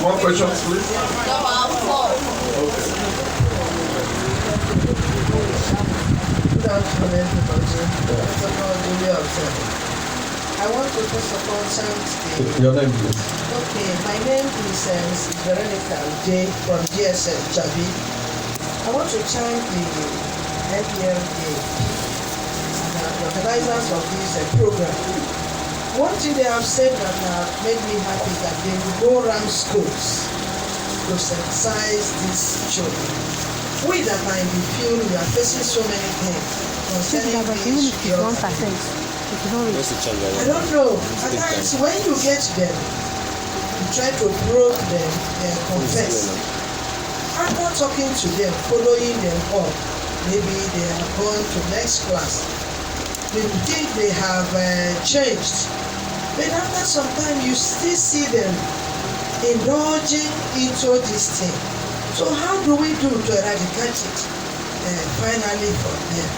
More questions, please? Okay. Good afternoon, everybody. I want to first of all thank Your name, please. Okay, my name is Mrs. Veronica J from GSF Jabi. I want to thank the NPLA and the organizers of this program. One thing they have said that made me happy that they will go around schools to sensitize these children. We that are in the field, we are facing so many things concerning these children. I don't know. At times when you get them, you try to probe them and confess. After talking to them, following them up, maybe they are going to next class. They think they have changed. But after some time, you still see them indulging into this thing. So how do we do to eradicate it finally from them?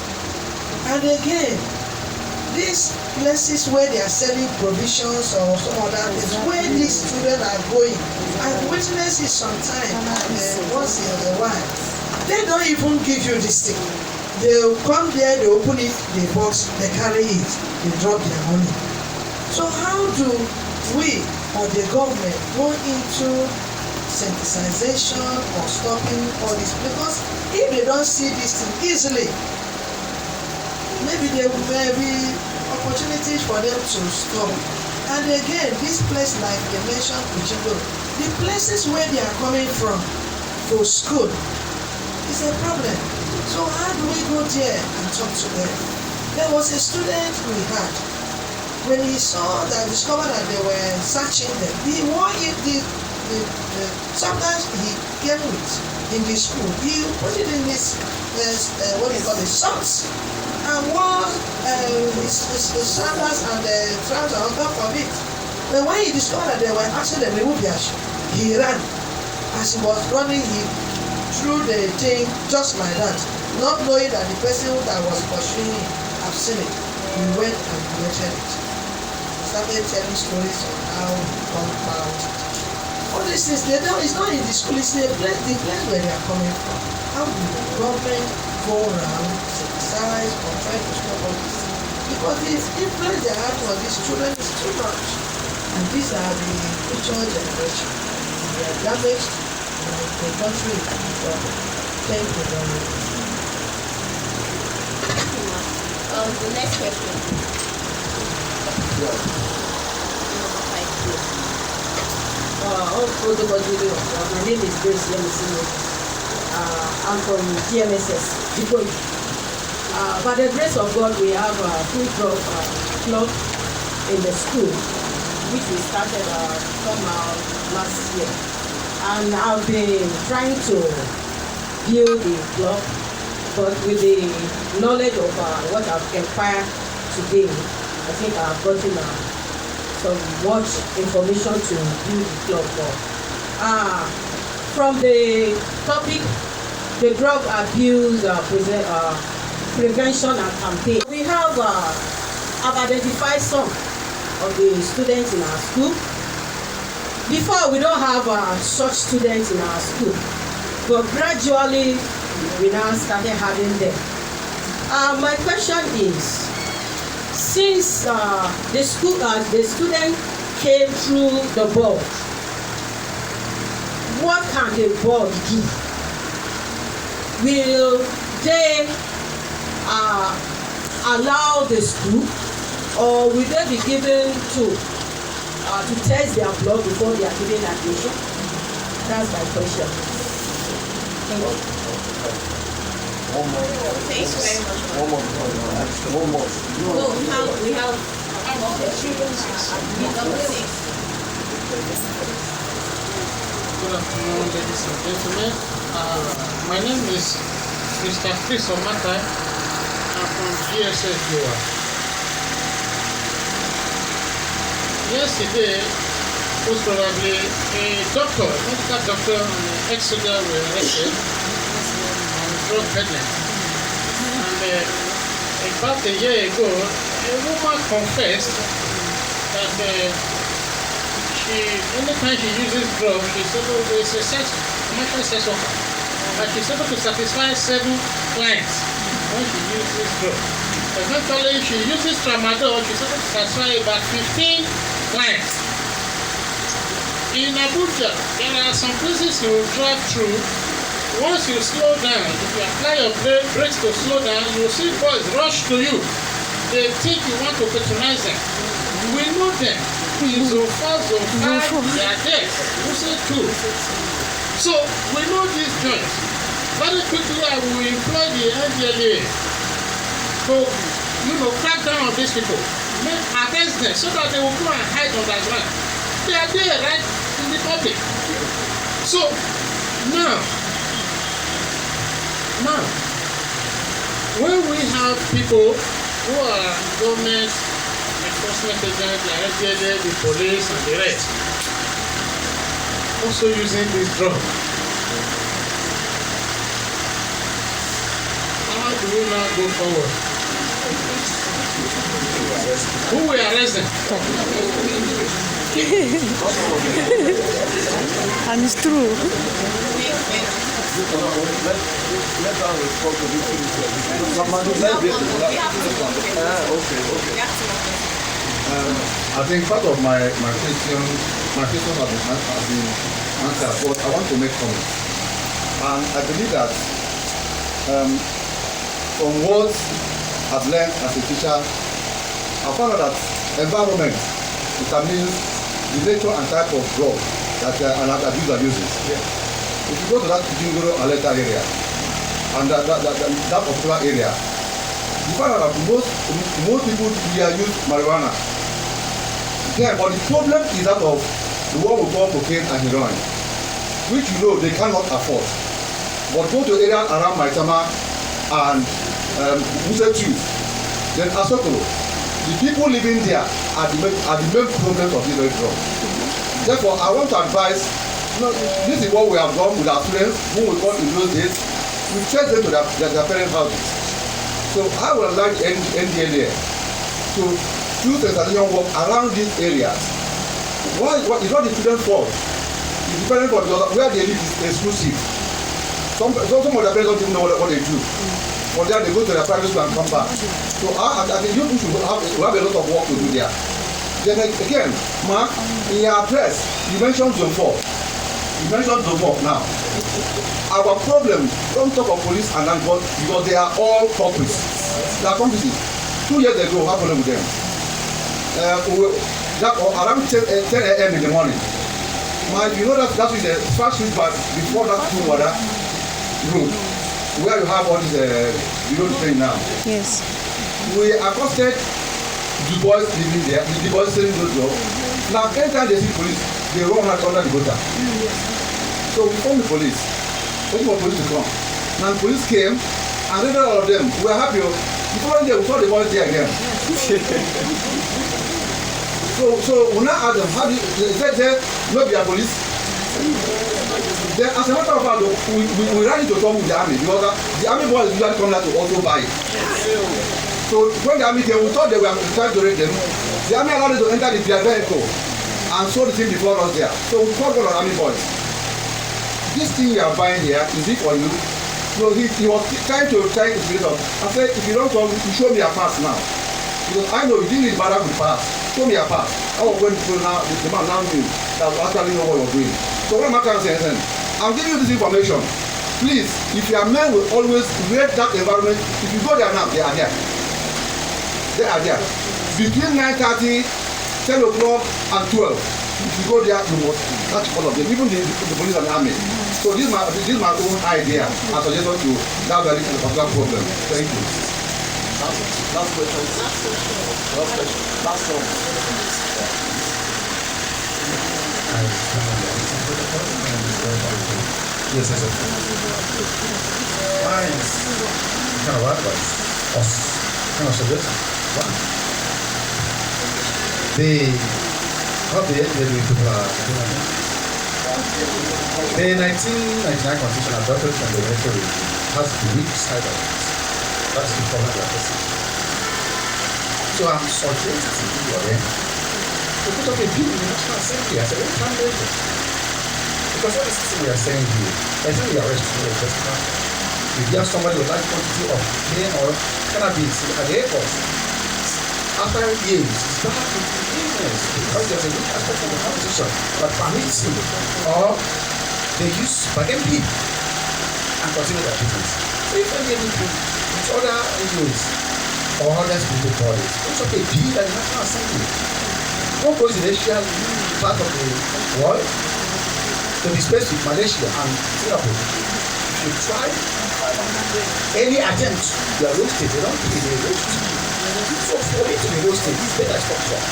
And again, these places where they are selling provisions or some other things, where these children are going, I've witnessed it sometimes, once in a while, they don't even give you this thing. They'll come there, they open it, the box, they carry it, they drop their money. So how do we or the government go into sensitization or stopping all this? Because if they don't see this thing easily, maybe there will be opportunities for them to stop. And again, this place like they mentioned, Kuchido, the places where they are coming from to school is a problem. So how do we go there and talk to them? There was a student we had. When he discovered that they were searching them, he wore it, sometimes he came with in the school, he put it in his, what do you call it, socks, and wore his sandals and the trousers on top of it. But when he discovered that they were asking them to remove their shoe, he ran. As he was running, he threw the thing just like that, not knowing that the person that was pursuing him had seen it. He went and collected it. Started telling stories on how he come about it. All these things, it's not in the school, it's the place where they are coming from. How do the government go around, synthesize, or try to stop all these things? Because the influence they have on these children is too much. And these are the future generation. They are damaged, and the country is in trouble. Thank you very much. The next question. My name is Grace Lemisino. I'm from GMSS. By the grace of God, we have a food club in the school, which we started somehow last year. And I've been trying to build the club, but with the knowledge of what I've acquired today, I think I've gotten some much information to build the club for. From the topic, the drug abuse prevention and campaign, we have I've identified some of the students in our school. Before, we don't have such students in our school, but gradually we now started having them. My question is, since the student came through the board, what can the board do? Will they allow the school, or will they be given to test their blood before they are given admission? That's my question. Thank you. One more. Thank you very much. One more. No, we have number 6. Good afternoon, ladies and gentlemen. My name is Mr. Chris Omata. I'm from GSS Goa. Yesterday was probably a doctor, a medical doctor, and an ex-soldier were arrested on drug peddling. And about a year ago, a woman confessed that she anytime she uses drugs, she's able to, it's a commercial sex worker. And she's able to satisfy 7 clients when she uses drugs. Eventually, she uses tramadol, she's able to satisfy about 15 clients. In Abuja, there are some places you drive through. Once you slow down, if you apply your brakes to slow down, you see boys rush to you. They think you want to patronize them. We know them. So far, they are there. You say 2. So we know these joints. Very quickly, I will employ the NDLA to, crack down on these people, arrest them so that they will go and hide underground. They are there, right, in the public. So now, when we have people who are government enforcement agents, like NDLA, the police, and the rest, also using this drug, how do we now go forward? Who we arresting? And it's true. I think part of my question has been answered, but I want to make comments. And I believe that from what I've learned as a teacher, I found out that environment determines the nature and type of drug that an abuser uses. If you go to that Jingoro Aleta area, and that particular area, you find out that most people here use marijuana. Yeah, but the problem is that of the one we call cocaine and heroin, which they cannot afford. But go to areas around Maitama and Musetu, then Asokoro, the people living there are the main problems of this very drug. Therefore, I want to advise, this is what we have done with our students, who we call in those days, we chase them to their parents' houses. So I would like NDLA to do sensation work around these areas. Why? It's not the students' fault. It's the parents' fault because where they live is exclusive. Some of the parents don't even know what they do. For that, they go to their private school and come back. So I think you should have a lot of work to do there. Then again, Mark, in your address, you mentioned Zone 4. You mentioned Zone 4 now. Our problem, don't talk of police and land because they are all culprits. They are complices. 2 years ago, what happened with them? Around 10 a.m. in the morning. You know that is the first street, but before that water road, where you have all this the thing now. Yes. We accosted the boys living there, the boys selling those drugs. Now, anytime they see police, they run out under the gutter. So we phoned the police, waiting for police to come. Now the police came, and later all of them, we were happy. The following day, we saw the boys there again. So we now asked them, how do they said, no be a police. Then, as a matter of fact, we ran into trouble with the army because the army boys usually come there to also buy. So when the army came, we thought they were trying to raid them. The army allowed them to enter their vehicle and sold the thing before us there. So we called one of the army boys. This thing you are buying here, is it for you? So he was trying to spirit up. I said, if you don't come, you show me your pass now. Because I know you didn't need bother with pass. Show me your pass. I was going to go now, the man now knew that I actually know what you're doing. So what am I trying to say? I'm giving you this information. Please, if your men will always create that environment, if you go there now, they are there. They are there. Between 9:30, 10 o'clock, and 12. If you go there, you must catch all of them, even the police and the army. So this is my own idea as a suggestion to that very particular problem. Thank you. Last question. Last one. Yes, yes, yes. Mine is kind of advice. Kind of suggestion. One. What the people are doing. The 1999 Constitution adopted from the military has the weak side of it. That's the problem we are facing. So I'm suggesting to them to put up a bill in the National Assembly. I said, what can they do? Because what is this we are saying here? I think we are resting for a if you have somebody with large quantity of cocaine or cannabis at the airport, after years, it's back to the business because there's a good aspect of the constitution that permits him or they use bargain pay and continue their business. So if any people with other NGOs or other spiritual bodies, it's okay, be at the National Assembly. What goes in Asia part of the world, to be specific, Malaysia and Singapore, should try any attempt to roast it, they don't pay the roast. So for it to be roasted, it's better structure.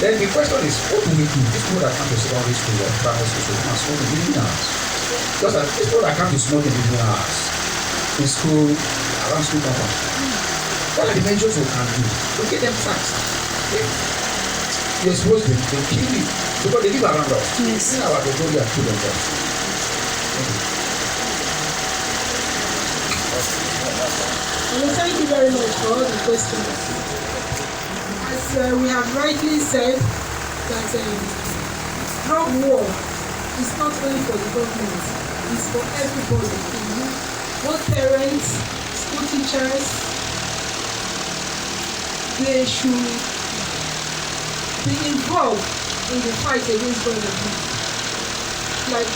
Then the question is, what do we do? These people that come to secondary school or primary school and smoke in evening hours. Just like these people that come to smoke in evening hours in school, around school compound. What are the measures we can do? We get them taxed. You expose them, they kill you. Because they live around us. Yes. Our they go there and kill themselves. Thank you very much for all the questions. As we have rightly said, that drug war is not only for the government, it's for everybody. Both parents, school teachers, they should be involved in the fight against drug abuse. Like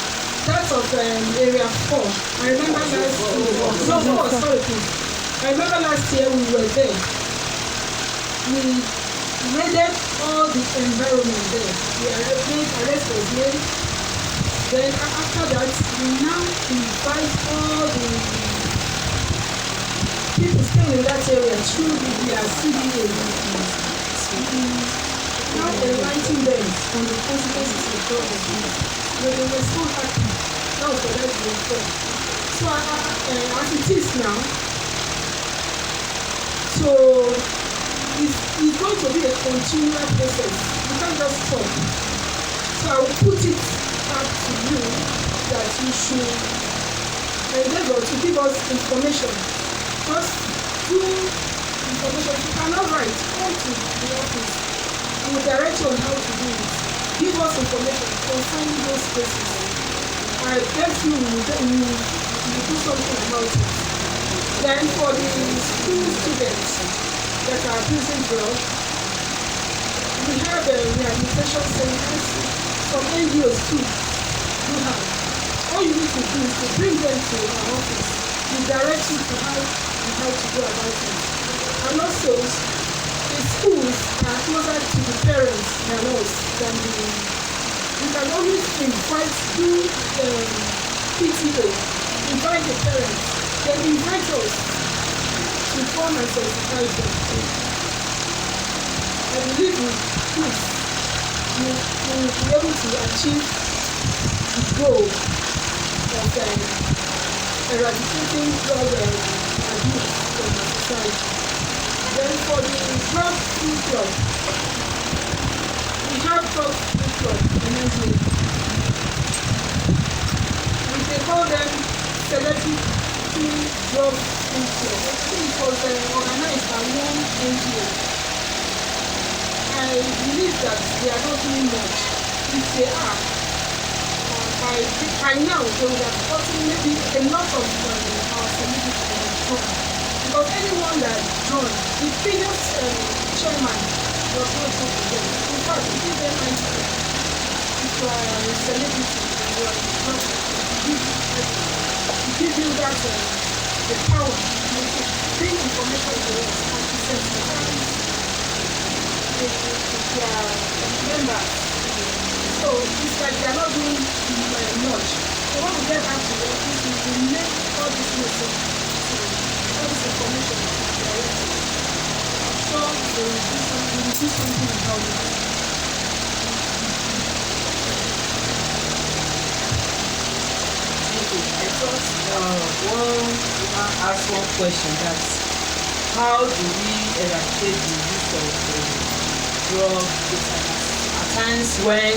that of area 4. I remember last year we were there. We raided all the environment there. Arrest was made. Then after that, we now invite all the people staying in that area through their CDA. Now enlightening them on the consequences of drug abuse. They were so happy. That was the right thing. So as it is now, so it's going to be a continual process. You can't just stop. So I will put it up to you that you should endeavor to give us information. Just do information. You cannot write. Come to the office. We will direct you on how to do it. Give us information concerning those cases. I bet you will do something about it. Then for the school students that are abusing drugs, we have rehabilitation centers. Some NGOs too do have. All you need to do is to bring them to our office. We direct you to how to go about it. And also, the schools are closer to the parents than us. We can always invite PTA, invite the parents, then invite us to come and sensitize them. I believe with this, we will be able to achieve the goal of eradicating drug abuse from the society. Then for the drug-free club, we have drug-free club in Nigeria. They call them selective drug-free club. I think it was organized by one NGO. I believe that they are not doing much. If they are, by now they would have gotten maybe a lot of our celebrities program. Because anyone that joined, the previous chairman was not good to them. In fact, he gave them answer. If you are a celebrity, you are not to give you that the power to bring information to us and to sensitize their members. So it's like they are not doing much. So when we get back to the office, we will make all this message, all this information direct. I'm sure they will do something about it. I just ask one question, that's how do we eradicate the use of drugs? At times when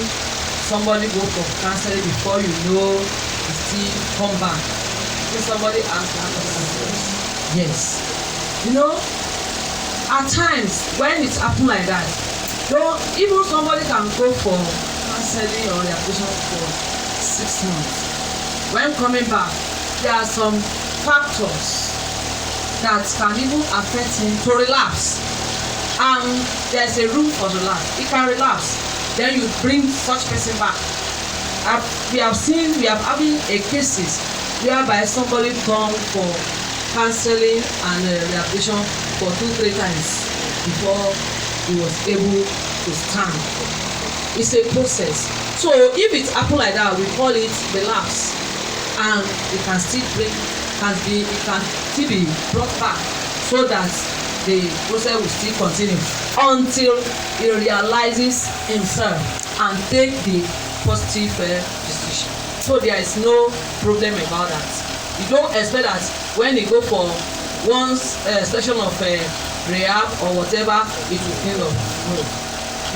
somebody goes for counseling, before you know, you still come back. So somebody asked that question. Yes. You know, at times when it happen like that, though even somebody can go for counseling or rehabilitation for 6 months, when coming back there are some factors that can even affect him to relapse, and there's a room for relapse. He can relapse, then you bring such person back. We have having a cases whereby somebody come for counseling and rehabilitation for 2-3 times before he was able to stand. It's a process. So if it happen like that, we call it relapse, and it can still be brought back so that the process will still continue until he realizes himself and take the positive decision. So there is no problem about that. You don't expect that when you go for one session of rehab or whatever, it will end up. No.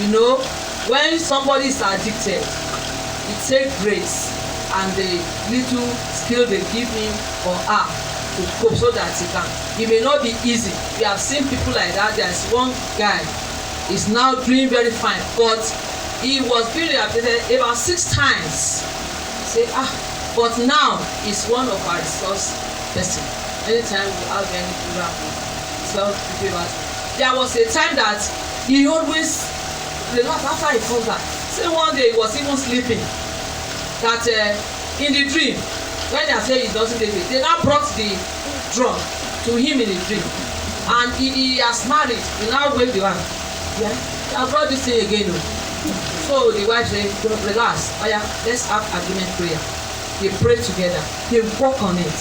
You know, when somebody is addicted, it takes grace and the little skill they give him or her to cope so that he can. It may not be easy. We have seen people like that. There's one guy is now doing very fine, but he was being rehabilitated about 6 times. Say but now he's one of our resource person. Anytime we have any program, tell people about it. There was a time that he always relax after he comes back. Say one day he was even sleeping. That in the dream, when they say he doesn't take it, they now brought the drug to him in the dream, and he has married. He now wave the wife. Yeah, I brought this thing again. So the wife say, relax. Oya, let's have agreement prayer. They pray together. They work on it,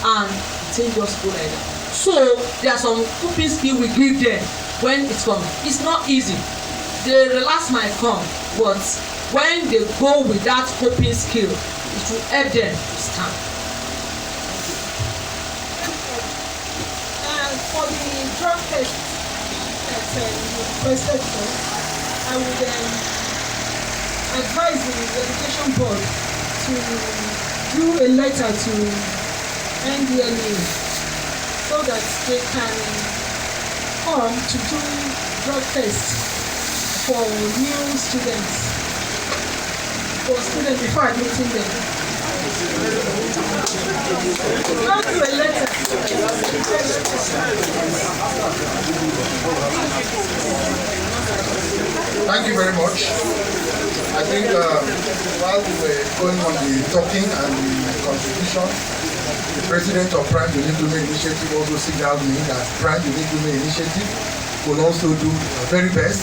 and the thing just go like that. So there are some coping skills we give them when it's come. It's not easy. The relax might come, but when they go with that coping skill, it will help them to stand. And for the drug test that you requested for, I would advise the education board to do a letter to NDLA so that they can come to do drug tests for new students. For students before admitting them. Not do a letter. Thank you very much. I think while we were going on the talking and the contribution, the president of Prime Unique Women Initiative also signaled me that Prime Unique Women Initiative will also do their very best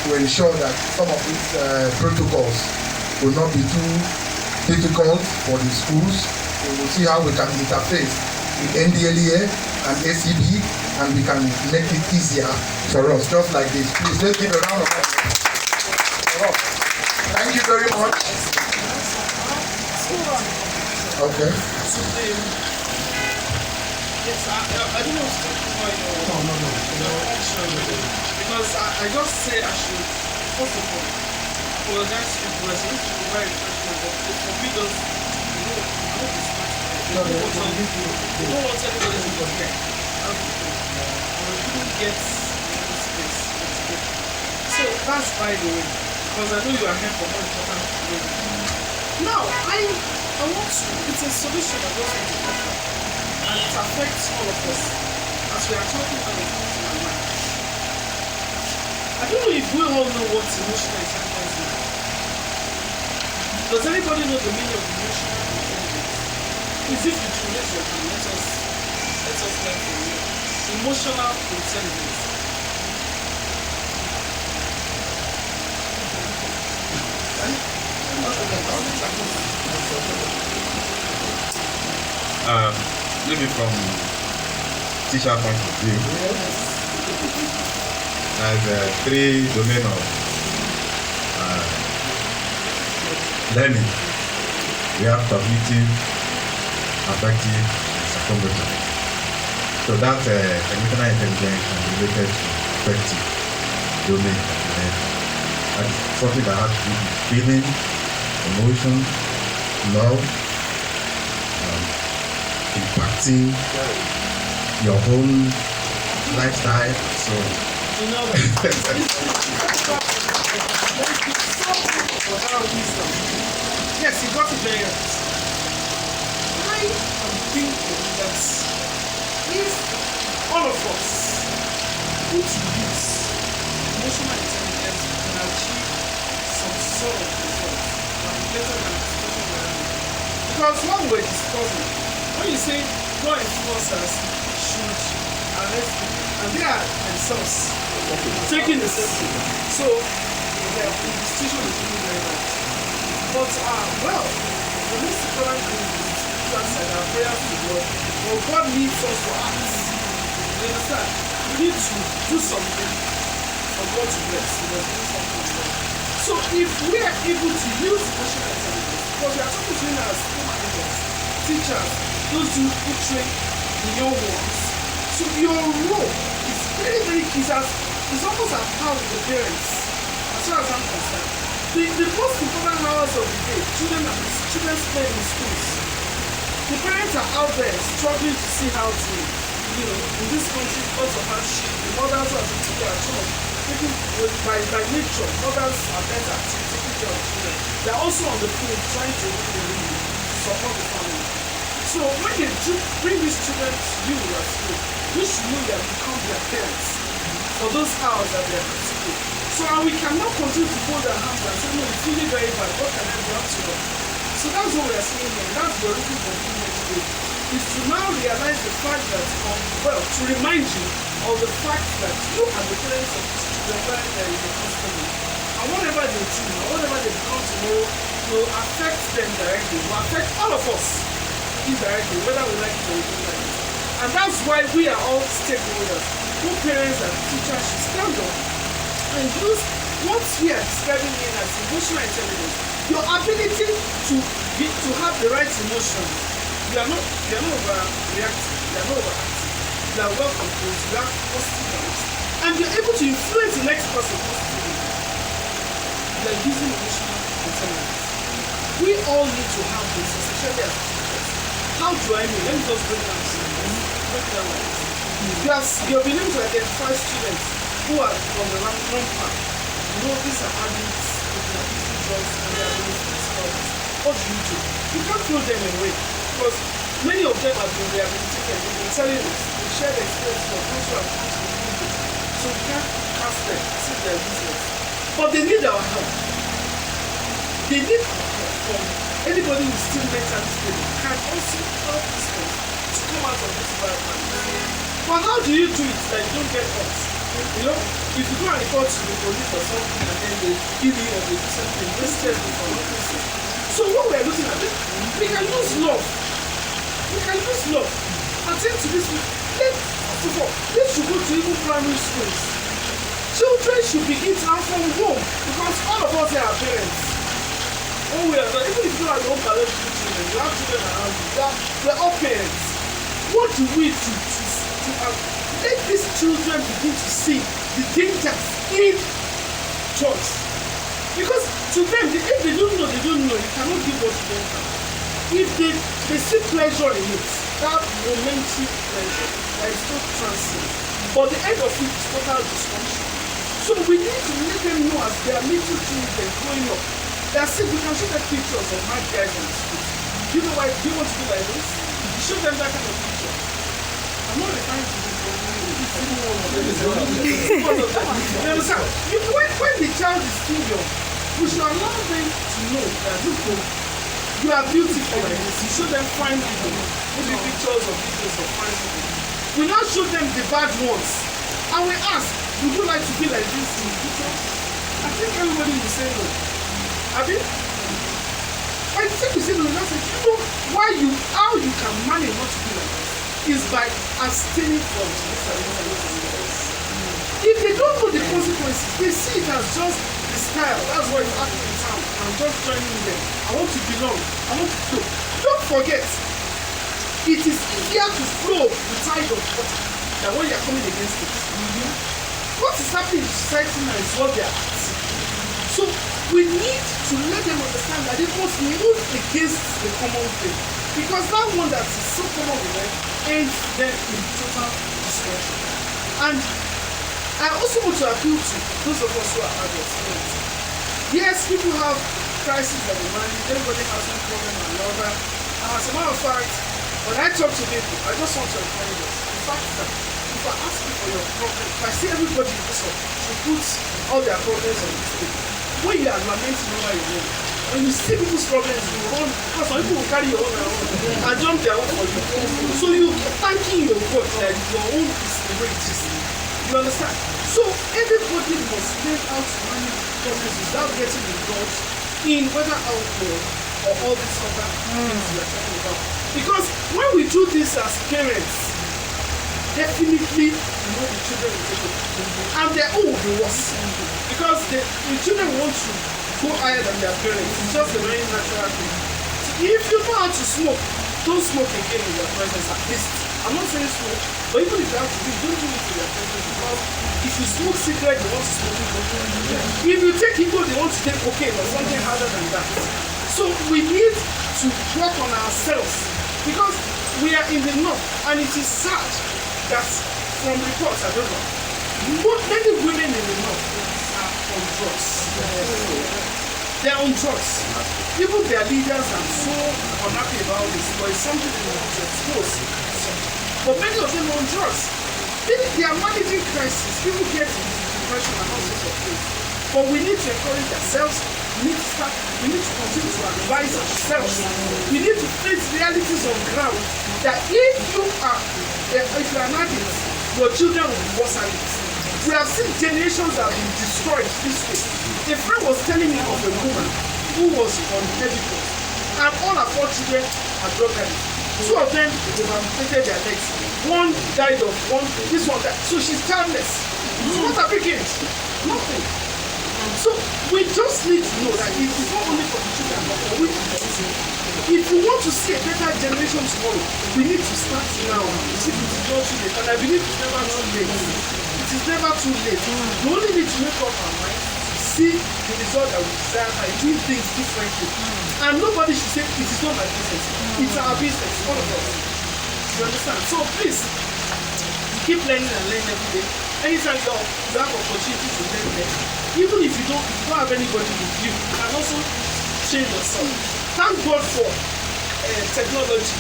to ensure that some of these protocols will not be too difficult for the schools. We will see how we can interface with NDLEA and ACB, and we can make it easier for us, just like this. Please, let's give a round of applause. Thank you very much. Okay. Yes, I don't want to talk about your option, because I just say I should, first of all, apologize to you, because it should be very refreshing, but for me, just, I don't want anybody to forget. And we couldn't get any space. So that's by the way, because I know you are here for more important things. Now, I want to, it's a solution I just want to offer, and it affects all of us as we are talking about emotional life. I don't know if we all know what emotional intelligence is. Does anybody know the meaning of emotional intelligence? Is if you do, raise your hand. Let us learn from you. Emotional intelligence. Maybe from teacher point of view, there's 3 domains of learning. We have cognitive, affective, and psychomotor. So that's emotional intelligence and related to affective domain of learning. That is something that has to do with feeling, emotion, love, impacting your own lifestyle. So You know that. Thank you so much for that wisdom. Yes, you got it very right. I am thinking that if all of us put to use emotional intelligence and achieve some sort of result, better than discussing around. Because when we're discussing, when you say law enforcers should arrest people, and they are themselves taking the same thing. So the institution is doing very bad. But well, the most important thing is the spiritual side, our prayers to God. Well, God needs us to act. You understand? We need to do something for God to bless. We must do something for God. So if we are able to use emotional intelligence, because we are talking to you as school managers, teachers, those who train the young ones. So your role is very, very key. It's almost at par with the parents, as far as I'm concerned. The most important hours of the day, children spend in schools. The parents are out there struggling to see how to, in this country, because of hardship, the mothers who are taking care of children, by nature, mothers are better at taking care of children. They are also on the field trying to support the family. So when they bring these children to you at school, you should know they have become their parents for those hours that they are at school. So we cannot continue to fold our hands and say, no, it's really very bad. What can I do to help? So that's what we are saying here. That's the reason for being here today. Is to now realize the fact that, to remind you of the fact that you are the parents of these children when they are in the hospital. And whatever they do, or whatever they become tomorrow, will affect them directly, will affect all of us indirectly, whether we like it or we don't like it. And that's why we are all stakeholders. Both parents and teachers should stand up and use what we are describing here as emotional intelligence. Your ability to have the right emotions. You are not overreacting, you are not overacting. You are well composed, you have positive vibes, and you are able to influence the next person positively. You are using emotional intelligence. We all need to have this, especially as teachers. How do I mean? Let me just break down like this. You have been able to identify students who are on the wrong path. You know, these are addicts, they are using drugs, and they are doing this. What do? You can't throw them away, because many of them have been rehabilitated. They've been telling us, they share the experience of those who have come to the community. So we can't ask them, see their business. But they need our help. They need our help from anybody who is still mentally stable can also help these ones to come out of this environment. But how do you do it that you don't get hurt? You know, if you go and report to the police or something and then they give you or they do something, they tell you for nothing. So what we are looking at, we can use love. We can use love. Attend to this. First of all, this should go to even primary schools. Children should begin to have from home, because all of us are parents. When we are not, even if you are your own biological children, you have children around you, we're all parents. What do we do to let these children begin to see the dangers in choice? Because to them, if they don't know, they don't know. You cannot give what you don't have. If they see pleasure in it, that romantic pleasure, there is no transient. But the end of it is total dysfunction. So we need to let them know as they are little children growing up. They are sick. We can show them pictures of mad guys on the street. Do you know why? Do you want to do like this? Show them that kind of picture. I'm not referring to this. You understand? When the child is still young, we should allow them to know that you are beautiful like this. You show them fine people, maybe pictures or videos of fine people. We now show them the bad ones, and we ask, would you like to be like this in the future? I think everybody will say no. Abi? By the time you say no, you say, you know how you can manage not to be like this is by abstaining from this and this and this and this. If they don't know the consequences, they see it as just the style. That's why you act in town. I'm just joining them. I want to belong. I want to flow. Don't forget, it is easier to flow the tide of water than when you are coming against it. What is happening in society now is what they are acting. So we need to let them understand that they must move against the common thing. Because that one that is so common with them ends them in total destruction. And I also want to appeal to those of us who are adults. Yes, people have crises of the mind, everybody has one problem or another. And as a matter of fact, when I talk to people, I just want to encourage us. The fact that if I ask you for your problem, if I see everybody in this one to put all their problems on this table, when you are lamenting over your own, when you see people's problems, you run, because some people will carry your own and jump their own for you. So you keep thanking your God that your own is the way it is. You understand? So everybody must learn how to manage problems without getting involved in whether alcohol or all these other things we are talking about. Because when we do this as parents, definitely the children will take it. And their own will be worse. Because the children want to go higher than their parents. It's just a very natural thing. So if you know how to smoke, don't smoke again in their presence at least. I'm not saying smoke, but even if you have to do it, don't do it in their presence. Because if you smoke cigarette, they want to smoke it. If you take ego, they want to take cocaine or something harder than that. So we need to work on ourselves because we are in the north, and it is sad that from reports, I don't know, many women in the north are on drugs. They're on drugs. Even their leaders are so unhappy about this, but it's something they want to expose. But many of them are on drugs. They are managing crisis. People get into depression and all sorts of things. But we need to encourage ourselves. We need to continue to advise ourselves. We need to face realities on ground that if you are an addict, your children will be worse addicts. We have seen generations that have been destroyed this way. A friend was telling me of a woman who was on medical, and all her 4 children are drug addicts. 2 of them they amputated their legs. One died of one. This one died. So she's childless. So what have we gained? Nothing. So we just need to know that it is not only for the children, but for we also. If you want to see a better generation tomorrow, we need to start now. If it is not too late, and I believe it's never too late. It is never too late. We only need to make up our mind to see the result that we desire by doing things differently. And nobody should say it is not my business. It's our business, all of us. You understand? So please keep learning and learning every day. Anytime you have opportunity to learn, even if you don't have anybody with you, you can also train yourself. Thank God for technology.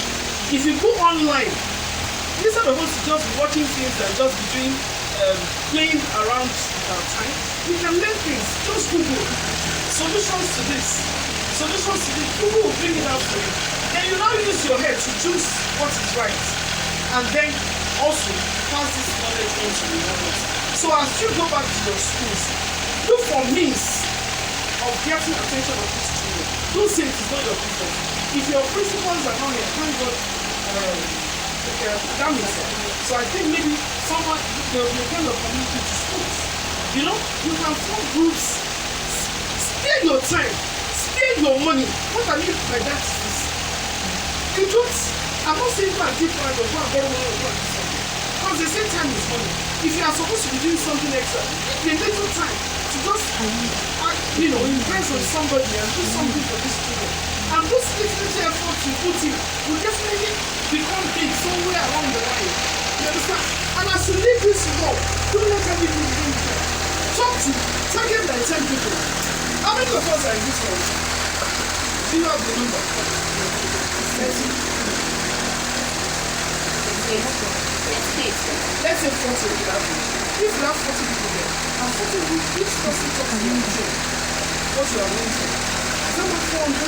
If you go online, instead of us just watching things and just between playing around with our time, we can learn things. Just Google solutions to this. Google will bring it out for you. Then you now use your head to choose what is right. And then also pass this knowledge on to the others. So as you go back to your schools, look for means of getting attention of these children. Don't say it is not your business. If your principals are not here, thank God that means it. So I think maybe someone there will be a kind of community to schools. You know, you can form groups, spare your time, spare your money. What I mean by that is you don't, I'm not saying go and give money or go and borrow money or go and do something. Because they say time is money. If you are supposed to be doing something extra, give a little time to just invest on somebody and do something for these children. And those little efforts you put in will definitely become big somewhere along the line. You understand? And as you leave this world, don't let everything be there. Talk to, target like 10 people. How many of us are in this world? Do you have the number? Let's say 40 on the average. If you have 40 people there, and 40 people, each person talks to you, what you are going to. Is that not 400?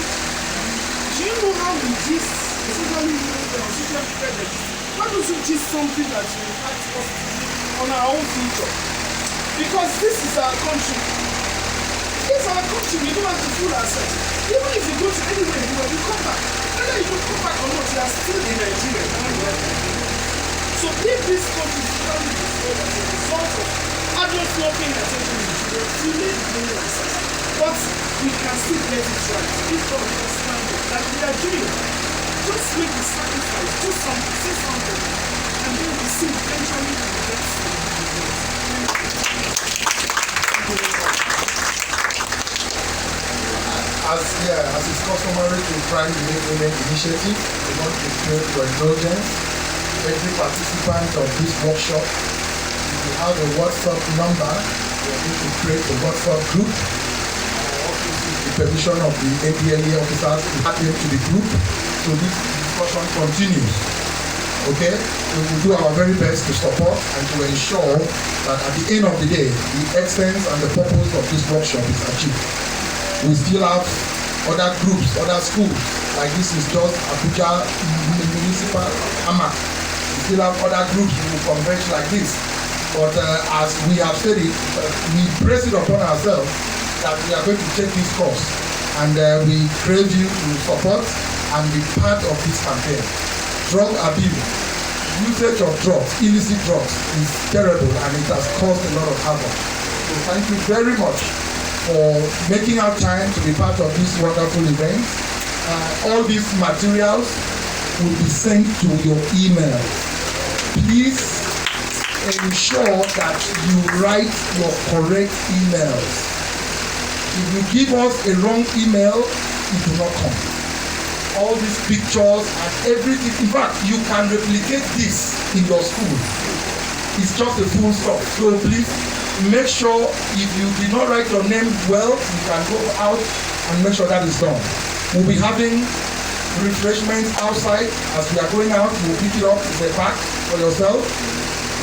Do you know how we gist, especially on social media, why don't you gist something that will impact positively on our own future? Because this is our country. It's our country, we don't have to fool ourselves. Even if you go to anywhere in the world, you come back. Whether you come back or not, you are still in Nigeria. So if this country is becoming destroyed as a result of adults not paying attention to children, we need many answers. But we can still get it right. If God understands it, that we are doing, just make the sacrifice, do something, say something, and then we see eventually the best thing. As is customary to Prime Women Initiative, we want to pray for indulgence. Every participant of this workshop, have a WhatsApp number. We are going to create a WhatsApp group. The permission of the ADLE officers to add them to the group. So this discussion continues. Okay? We will do our very best to support and to ensure that at the end of the day, the essence and the purpose of this workshop is achieved. We still have other groups, other schools, like this is just Abuja Municipal AMA. We still have other groups who will converge like this. But as we have said it, we press it upon ourselves that we are going to take this course. And we crave you to support and be part of this campaign. Drug abuse, usage of drugs, illicit drugs is terrible and it has caused a lot of havoc. So thank you very much for making out time to be part of this wonderful event. All these materials will be sent to your email. Please ensure that you write your correct emails. If you give us a wrong email, it will not come. All these pictures and everything, in fact, you can replicate this in your school. It's just a full stop. So please make sure if you did not write your name well, you can go out and make sure that is done. We'll be having refreshments outside. As we are going out, we'll pick it up in the back for yourself.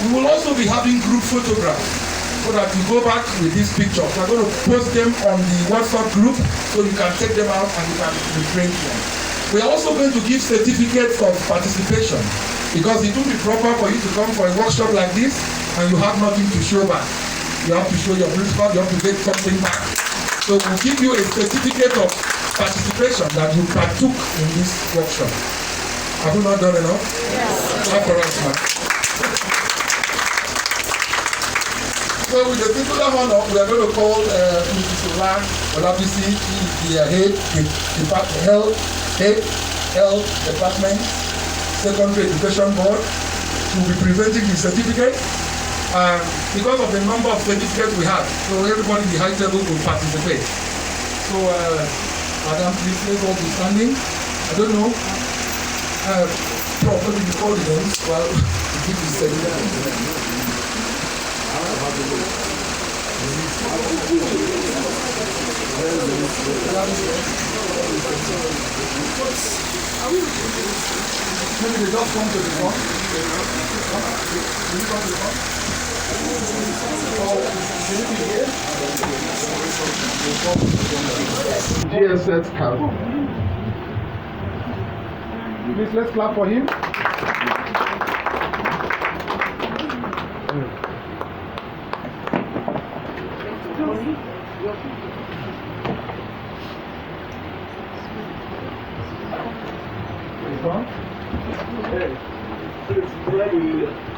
We will also be having group photographs so that you go back with these pictures. We're going to post them on the WhatsApp group so you can take them out and you can reprint them. We are also going to give certificates of participation because it will be proper for you to come for a workshop like this and you have nothing to show back. You have to show your principal, you have to get something back. So we'll give you a certificate of participation that you partook in this workshop. Have you not done enough? Yes. Clap for us, man. So with the singular honor, we are going to call Mrs. Ola Olabisi, she is the health department, secondary education board. She will be presenting the certificate. Because of the number of certificates we have, so everybody in the high table will participate. So, Madam, please let's all be standing. I don't know. Probably the call the names while we give the certificate. Maybe they just come to the front. GSS card. Please let's clap for him.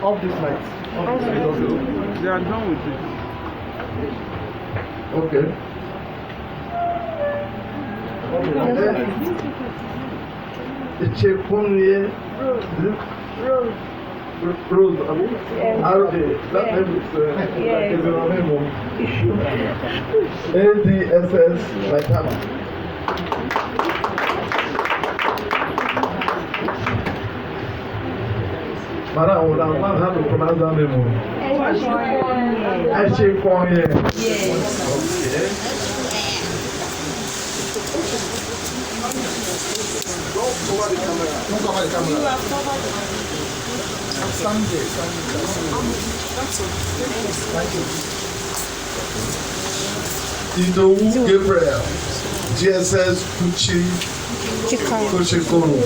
Off this light. They are done with it. Okay. Rose, I mean, that name is ADSS Vitality. Madam, I would have learned how to pronounce that name. Don't cover the camera. Don't cover the camera. You have covered the camera. Stand there. That's okay. Thank you. Idowu Gabriel, GSS Kuchikoro.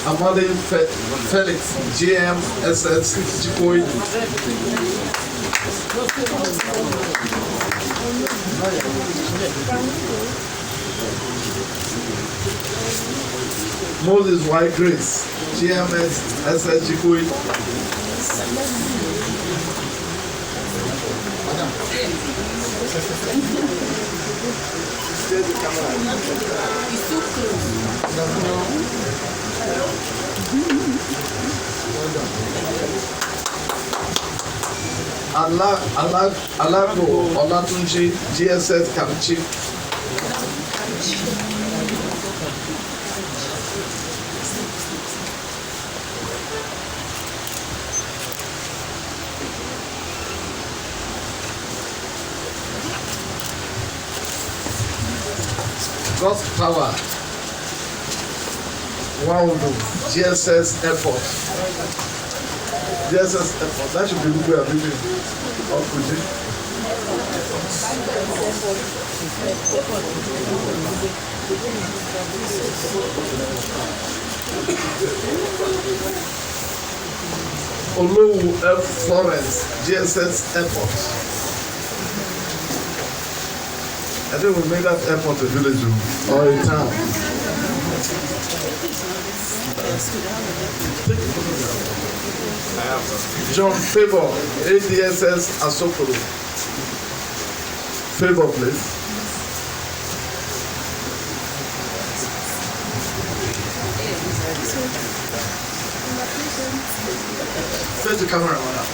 Amade Felix, GMSS Jikoi. Moses White Grace, GMSS Jikoi. Stay the camera. It's too close. Alago Olatunji, GSS Kabichi. God's power. Wow, GSS Airport. GSS Airport. That should be who we are reading. Or could it? Olowu F. Florence, GSS Airport. I think we made that airport a village or a town. John Favor, ADSS Asokoro. Favor, please. Face the camera, madam.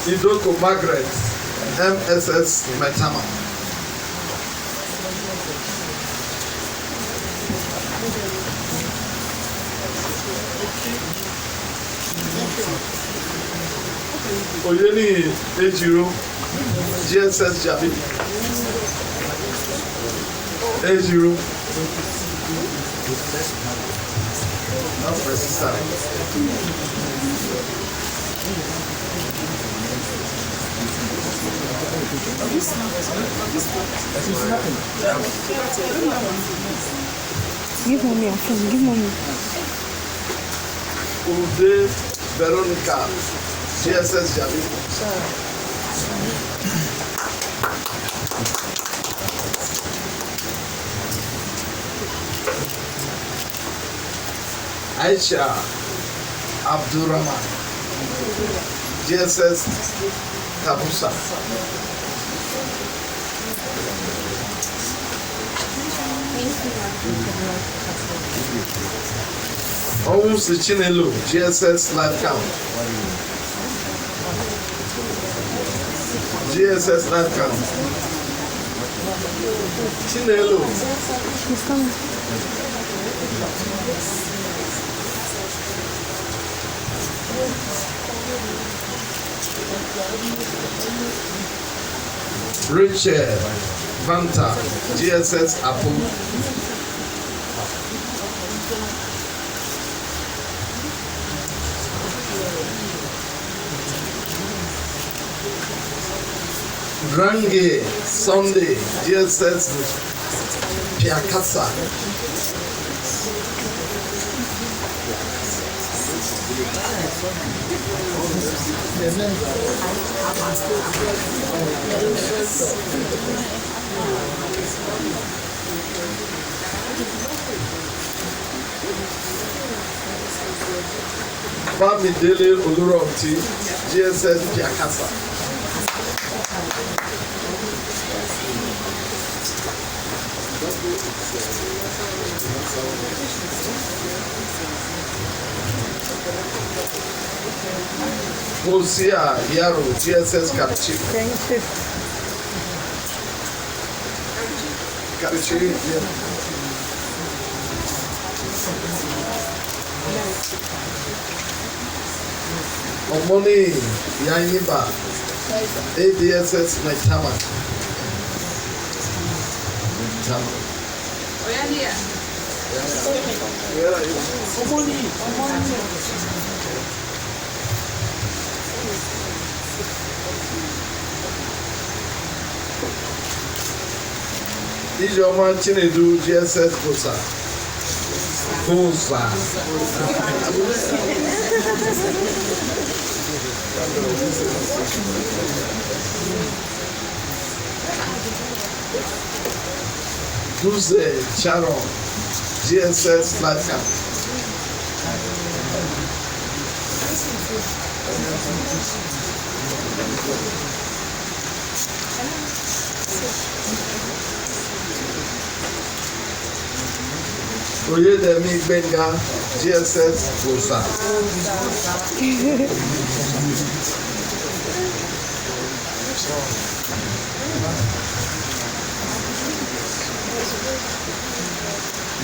Idoko Margaret, MSS Metama. Oyeni Ejiro, GSS Jabi. Ejiro. That's my sister. Give mommy a phone. Give mommy. Ude Veronica, GSS Jabi. Aisha Abdurrahman, GSS Kabusa. Owusu Chinelo, GSS Live Count. GSS Live Count. Chinelo. She's coming. Rachel Vanta, GSS Apple. Range Sunday, GSS Piakasa. Bamidele Oluroti, GSS Piakasa. Hosea Yaro, GSS Karachi. Karachi, yeah. Omoni Yanyiba, ADSS Metama. Ijeoma Chinedu, GSS Bosa. Bosa. Duze Sharon, GSS Live Camp. Oyedemi Gbenga, GSS Bosa.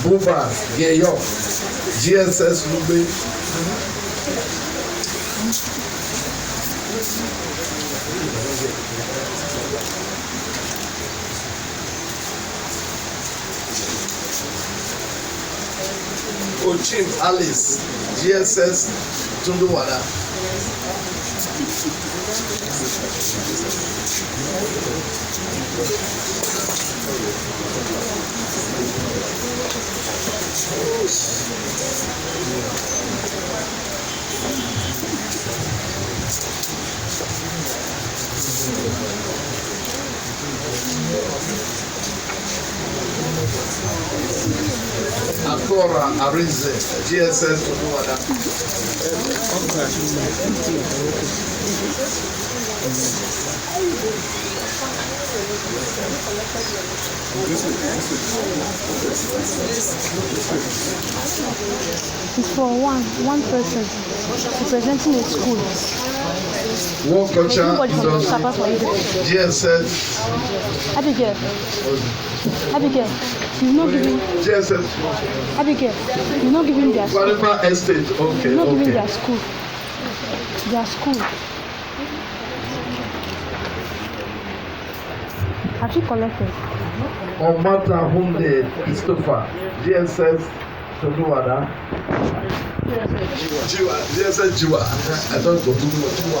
Buba Geyo, GSS Lube. Ochim Alice, GSS Tunduwada. Akora Arinze, GSS Tunduwada. It's for one person representing a school. War Culture Nobody from Industry, Sapa for you. GSS, Abigail, Abigail, you're not giving GSS, Abigail, you're not giving their school. Panorama Estate, okay, You're not giving okay. their school. Their school. Have you collected? Omata Hunde Christopher, GSS Tunduwada. Jiwa, GSS Jiwa. I don't go to Jiwa.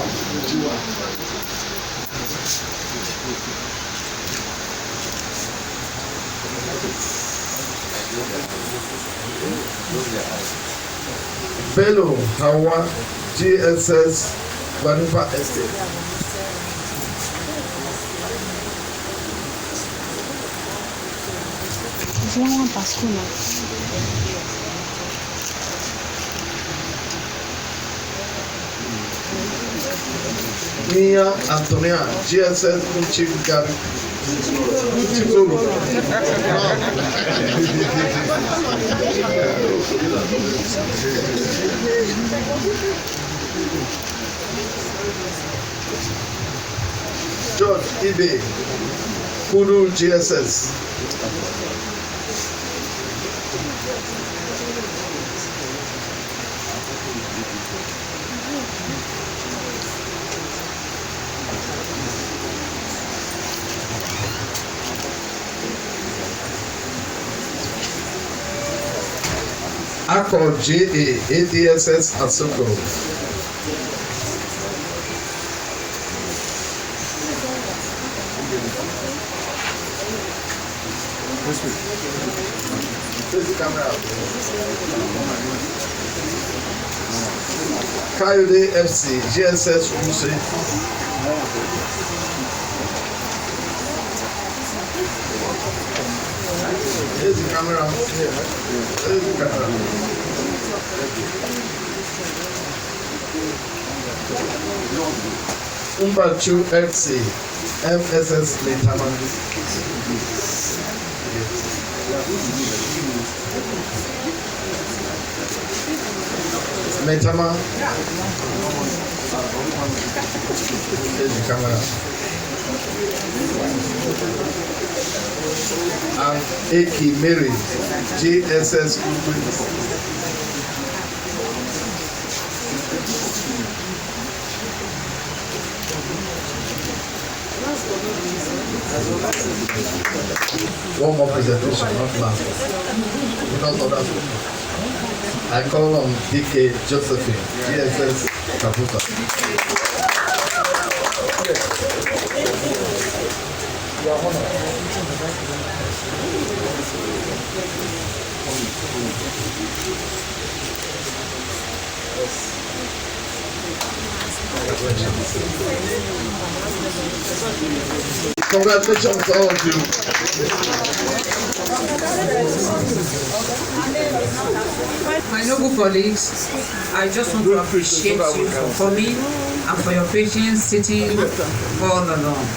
Bello Hawa, GSS Panorama Estate. It's one per school now. Mia Antonia, GSS Chief Gary. Chizuru. George Ibe, Kudu GSS. Akọ JA ADSS Asoko. Face the camera. Kayode FC GSS Wuse. Face the camera. Face the camera. Umbachu FC MSS Metama. Metama. There's the camera. And Eki Mary GSS. One more presentation, not last. Because of that, I call on DK Josephine, GSS Kaputa. Congratulations to all of you. My noble colleagues, I just want to appreciate you for coming and for your patience sitting all along.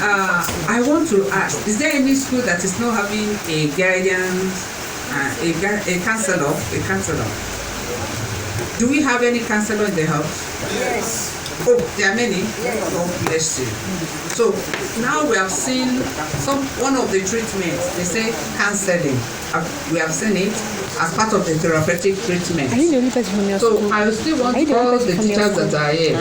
I want to ask, is there any school that is not having a guidance, a counselor? Do we have any counselor in the house? Yes. Oh, there are many? Yes. Oh, bless you. So now we have seen one of the treatments, they say counseling. We have seen it. as part of the therapeutic treatment. Are you the only person from your school? So I still want Are you the all only the person from your teachers that are here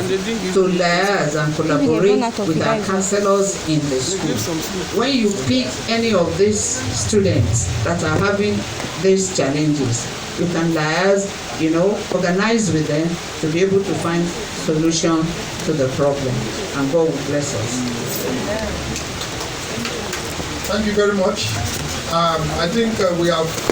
to liaise and collaborate with our counselors in the school. When you pick any of these students that are having these challenges, you can liaise, organize with them to be able to find solution to the problem, and God will bless us. Thank you very much. I think we have